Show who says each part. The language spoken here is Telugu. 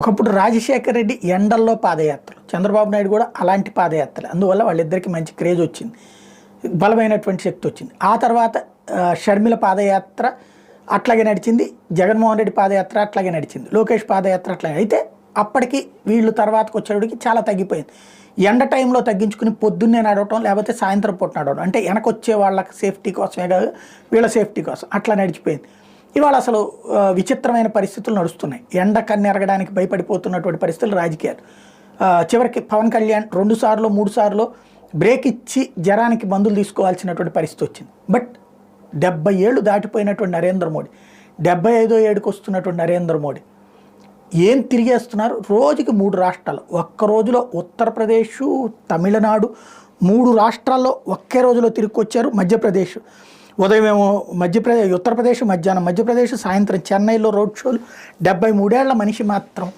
Speaker 1: ఒకప్పుడు రాజశేఖర రెడ్డి ఎండల్లో పాదయాత్రలు, చంద్రబాబు నాయుడు కూడా అలాంటి పాదయాత్రలు. అందువల్ల వాళ్ళిద్దరికీ మంచి క్రేజ్ వచ్చింది, బలమైనటువంటి శక్తి వచ్చింది. ఆ తర్వాత షర్మిల పాదయాత్ర అట్లాగే నడిచింది, జగన్మోహన్ రెడ్డి పాదయాత్ర అట్లాగే నడిచింది, లోకేష్ పాదయాత్ర అట్లాగే. అయితే అప్పటికి వీళ్ళు తర్వాతకు వచ్చేటికి చాలా తగ్గిపోయింది. ఎండ టైంలో తగ్గించుకుని పొద్దున్నే నడవటం, లేకపోతే సాయంత్రం పూట నడవడం, అంటే వెనకొచ్చే వాళ్ళకి సేఫ్టీ కోసమే కాదు, వీళ్ళ సేఫ్టీ కోసం అట్లా నడిచిపోయింది. ఇవాళ అసలు విచిత్రమైన పరిస్థితులు నడుస్తున్నాయి. ఎండ కన్నెరగడానికి భయపడిపోతున్నటువంటి పరిస్థితులు రాజకీయాలు. చివరికి పవన్ కళ్యాణ్ 2 సార్లు 3 సార్లు బ్రేక్ ఇచ్చి జరానికి మందులు తీసుకోవాల్సినటువంటి పరిస్థితి వచ్చింది. బట్ 70 ఏళ్ళు దాటిపోయినటువంటి నరేంద్ర మోడీ, 75వ ఏడుకు వస్తున్నటువంటి నరేంద్ర మోడీ ఏం తిరిగేస్తున్నారు. రోజుకి 3 రాష్ట్రాలు, ఒక్క రోజులో ఉత్తరప్రదేశ్, తమిళనాడు 3 రాష్ట్రాల్లో ఒకే రోజులో తిరిగి మధ్యప్రదేశ్ ఉదయం ఏమో ఉత్తరప్రదేశ్, మధ్యాహ్నం మధ్యప్రదేశ్, సాయంత్రం చెన్నైలో రోడ్ షోలు. 73 ఏళ్ల మనిషి మాత్రం